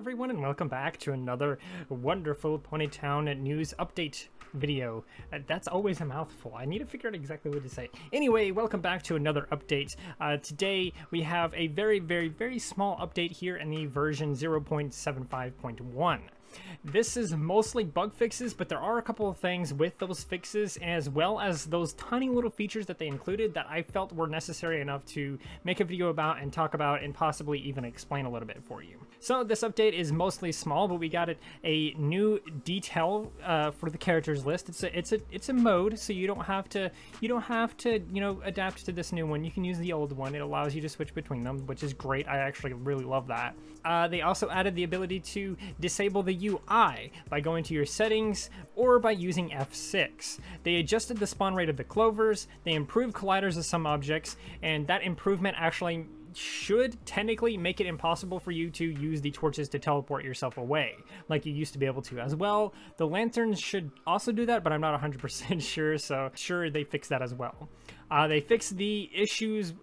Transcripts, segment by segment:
everyone, and welcome back to another wonderful Ponytown news update video. That's always a mouthful. I need to figure out exactly what to say. Anyway, welcome back to another update. Today we have a very small update here in the version 0.75.1. This is mostly bug fixes, but there are a couple of things with those fixes, as well as those tiny little features that they included that I felt were necessary enough to make a video about and talk about and possibly even explain a little bit for you. So this update is mostly small, but we got a new detail for the characters list. It's a mode, so you don't have to adapt to this new one. You can use the old one. It allows you to switch between them, which is great. I actually really love that. They also added the ability to disable the UI by going to your settings or by using F6. They adjusted the spawn rate of the clovers, they improved colliders of some objects, and that improvement actually should technically make it impossible for you to use the torches to teleport yourself away, like you used to be able to as well. The lanterns should also do that, but I'm not 100% sure, so sure they fixed that as well. They fixed the issues,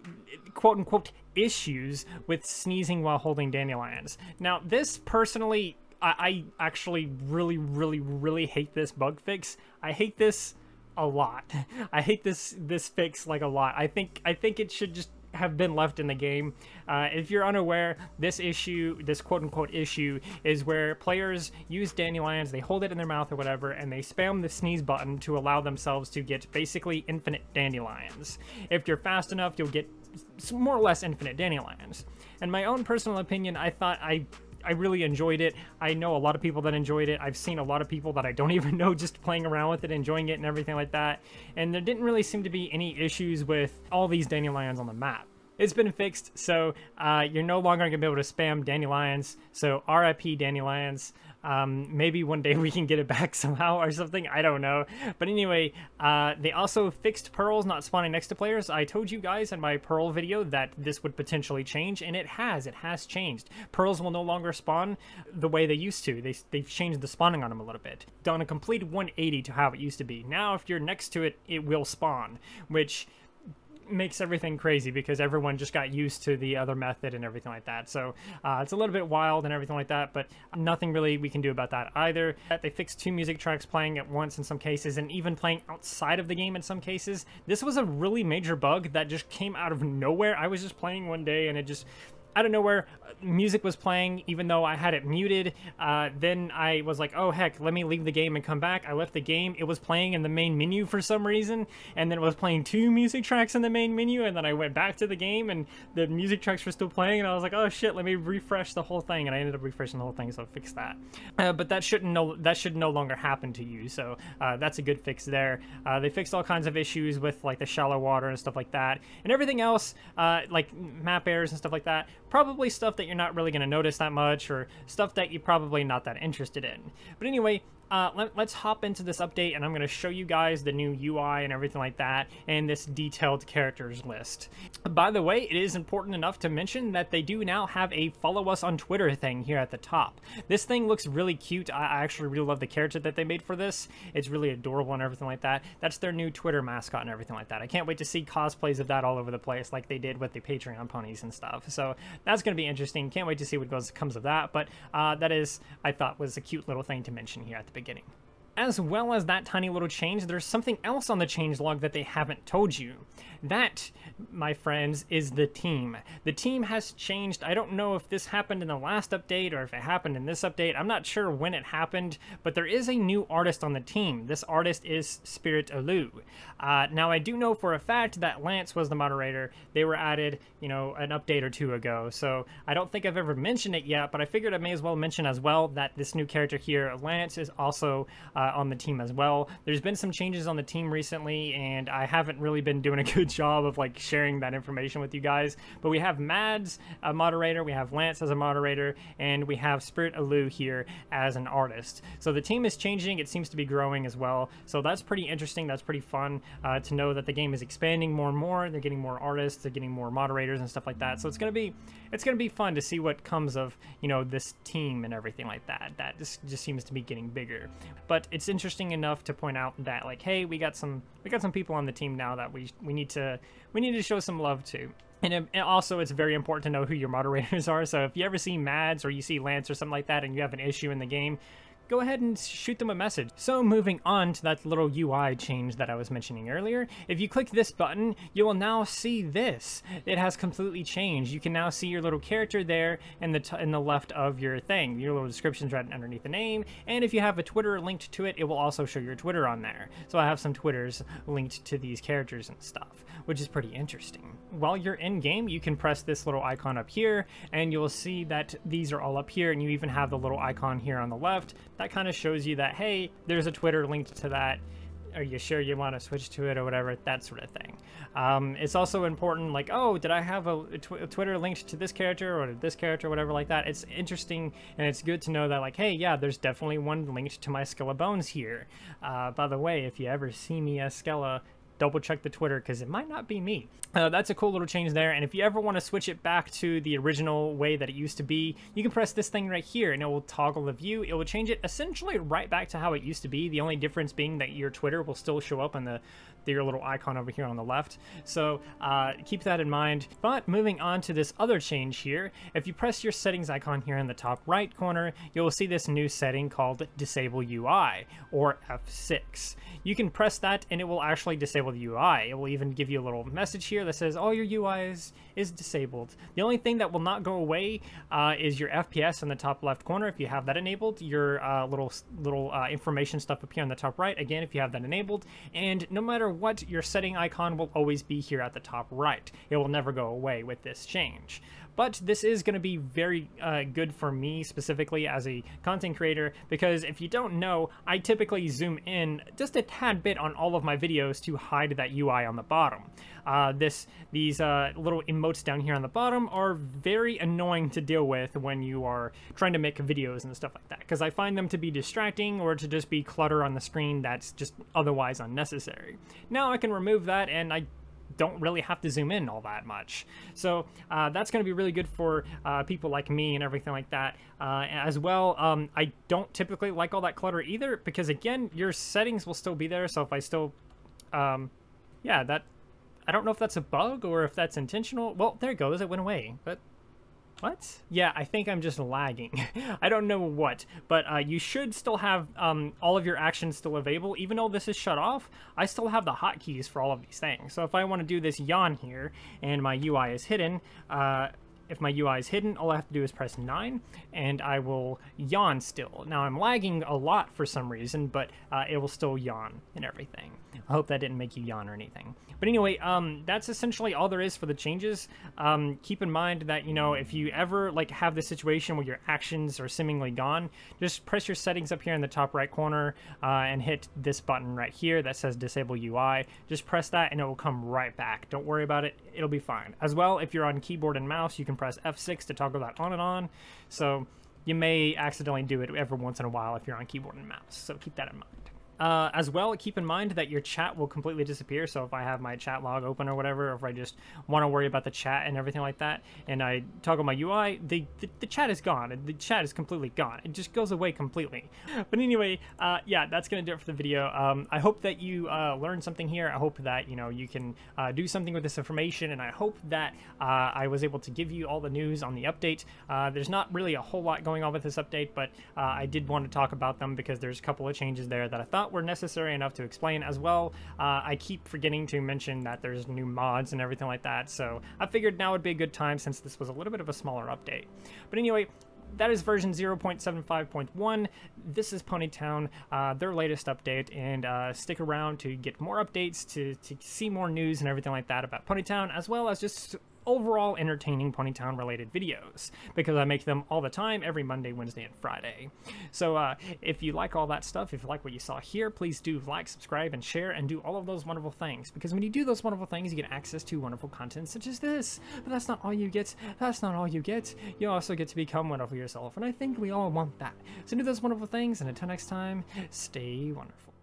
quote-unquote issues, with sneezing while holding dandelions. Now, this personally, I actually really hate this bug fix. I hate this a lot. I hate this fix like a lot. I think it should just have been left in the game. If you're unaware, this quote-unquote issue is where players use dandelions, they hold it in their mouth or whatever, and they spam the sneeze button to allow themselves to get basically infinite dandelions. If you're fast enough, you'll get more or less infinite dandelions. In my own personal opinion, I thought I really enjoyed it. I know a lot of people that enjoyed it. I've seen a lot of people that I don't even know just playing around with it, enjoying it and everything like that. And there didn't really seem to be any issues with all these dandelions on the map. It's been fixed, so you're no longer going to be able to spam dandelions, so RIP dandelions. Maybe one day we can get it back somehow or something, I don't know. But anyway, they also fixed pearls not spawning next to players. I told you guys in my pearl video that this would potentially change, and it has changed. Pearls will no longer spawn the way they used to. They've changed the spawning on them a little bit. Done a complete 180 to how it used to be. Now if you're next to it, it will spawn, which makes everything crazy because everyone just got used to the other method and everything like that. So it's a little bit wild and everything like that, but nothing really we can do about that either. They fixed 2 music tracks playing at once in some cases, and even playing outside of the game in some cases. This was a really major bug that just came out of nowhere. I was just playing one day and it just out of nowhere, music was playing even though I had it muted. Then I was like, oh heck, let me leave the game and come back. I left the game, it was playing in the main menu for some reason, and then it was playing 2 music tracks in the main menu, and then I went back to the game and the music tracks were still playing, and I was like, oh shit, let me refresh the whole thing, and I ended up refreshing the whole thing, so I fixed that. But that should no longer happen to you, so that's a good fix there. They fixed all kinds of issues with like the shallow water and stuff like that, and everything else, like map errors and stuff like that. Probably stuff that you're not really going to notice that much, or stuff that you're probably not that interested in. But anyway, let's hop into this update, and I'm going to show you guys the new UI and everything like that, and this detailed characters list. By the way, it is important enough to mention that they do now have a follow us on Twitter thing here at the top. This thing looks really cute. I actually really love the character that they made for this. It's really adorable and everything like that. That's their new Twitter mascot and everything like that. I can't wait to see cosplays of that all over the place like they did with the Patreon ponies and stuff. So that's going to be interesting. Can't wait to see what comes of that. But that is, I thought, was a cute little thing to mention here at the beginning. As well as that tiny little change, there's something else on the changelog that they haven't told you. That, my friends, is the team. The team has changed. I don't know if this happened in the last update or if it happened in this update. I'm not sure when it happened, but there is a new artist on the team. This artist is Spirit Alu. Now, I do know for a fact that Lance was the moderator. They were added, an update or 2 ago, so I don't think I've ever mentioned it yet, but I figured I may as well mention as well that this new character here, Lance, is also on the team as well. There's been some changes on the team recently, and I haven't really been doing a good job of like sharing that information with you guys, but we have Mads a moderator, we have Lance as a moderator, and we have Spirit Alu here as an artist. So the team is changing. It seems to be growing as well, so that's pretty interesting. That's pretty fun to know that the game is expanding more and more. They're getting more artists, they're getting more moderators and stuff like that, so it's gonna be fun to see what comes of this team and everything like that. That just seems to be getting bigger. But it's interesting enough to point out that, like, hey, we got some people on the team now that we need to show some love to. And also, it's very important to know who your moderators are. So if you ever see Mads or you see Lance or something like that and you have an issue in the game, go ahead and shoot them a message. So moving on to that little UI change that I was mentioning earlier, if you click this button, you will now see this. It has completely changed. You can now see your little character there in the left of your thing. Your little description's right underneath the name, and if you have a Twitter linked to it, it will also show your Twitter on there. So I have some Twitters linked to these characters and stuff, which is pretty interesting. While you're in game, you can press this little icon up here, and you'll see that these are all up here, and you even have the little icon here on the left. That kind of shows you that, hey, there's a Twitter linked to that. Are you sure you want to switch to it or whatever? That sort of thing. It's also important, like, oh, did I have a Twitter linked to this character or to this character, or whatever like that. It's interesting, and it's good to know that, like, hey, yeah, there's definitely one linked to my Skella Bones here. By the way, if you ever see me as Skella, double check the Twitter, because it might not be me. That's a cool little change there, and if you ever want to switch it back to the original way that it used to be, you can press this thing right here and it will toggle the view. It will change it essentially right back to how it used to be, the only difference being that your Twitter will still show up in your little icon over here on the left. So keep that in mind. But moving on to this other change here, if you press your settings icon here in the top right corner, you'll see this new setting called Disable UI, or F6. You can press that and it will actually disable the UI. It will even give you a little message here that says, oh, your UI is disabled. The only thing that will not go away is your FPS in the top left corner. If you have that enabled, your little information stuff up here on the top right, again, if you have that enabled, and no matter what, your setting icon will always be here at the top right. It will never go away with this change. But this is going to be very good for me specifically as a content creator, because if you don't know, I typically zoom in just a tad bit on all of my videos to hide that UI on the bottom. These little emotes down here on the bottom are very annoying to deal with when you are trying to make videos and stuff like that, because I find them to be distracting or to just be clutter on the screen that's just otherwise unnecessary. Now I can remove that, and I don't really have to zoom in all that much. So that's going to be really good for people like me and everything like that. As well, I don't typically like all that clutter either, because again, your settings will still be there. So if I still, yeah, I don't know if that's a bug or if that's intentional. Well, there it goes. It went away. But what? Yeah, I think I'm just lagging. I don't know what, but you should still have all of your actions still available. Even though this is shut off, I still have the hotkeys for all of these things. So if I want to do this yawn here and my UI is hidden, if my UI is hidden, all I have to do is press 9 and I will yawn still. Now I'm lagging a lot for some reason, but it will still yawn and everything. I hope that didn't make you yawn or anything. But anyway, that's essentially all there is for the changes. Keep in mind that, you know, if you ever like have this situation where your actions are seemingly gone, just press your settings up here in the top right corner and hit this button right here that says Disable UI. Just press that and it will come right back. Don't worry about it. It'll be fine. As well, if you're on keyboard and mouse, you can press F6 to toggle that on and on. So you may accidentally do it every once in a while if you're on keyboard and mouse. So keep that in mind. As well, keep in mind that your chat will completely disappear. So if I have my chat log open or whatever, or if I just want to worry about the chat and everything like that, and I toggle my UI, the chat is gone. The chat is completely gone. It just goes away completely. But anyway, yeah, that's going to do it for the video. I hope that you learned something here. I hope that, you know, you can do something with this information, and I hope that I was able to give you all the news on the update. There's not really a whole lot going on with this update, but I did want to talk about them because there's a couple of changes there that I thought were necessary enough to explain. As well, I keep forgetting to mention that there's new mods and everything like that, so I figured now would be a good time since this was a little bit of a smaller update. But anyway, that is version 0.75.1. This is Ponytown, their latest update, and stick around to get more updates, to see more news and everything like that about Ponytown, as well as just overall entertaining Ponytown related videos, because I make them all the time, every Monday, Wednesday, and Friday. So if you like all that stuff, if you like what you saw here, please do like, subscribe, and share, and do all of those wonderful things, because when you do those wonderful things, you get access to wonderful content such as this. But that's not all you get. That's not all you get. You also get to become wonderful yourself, and I think we all want that. So do those wonderful things, and until next time, stay wonderful.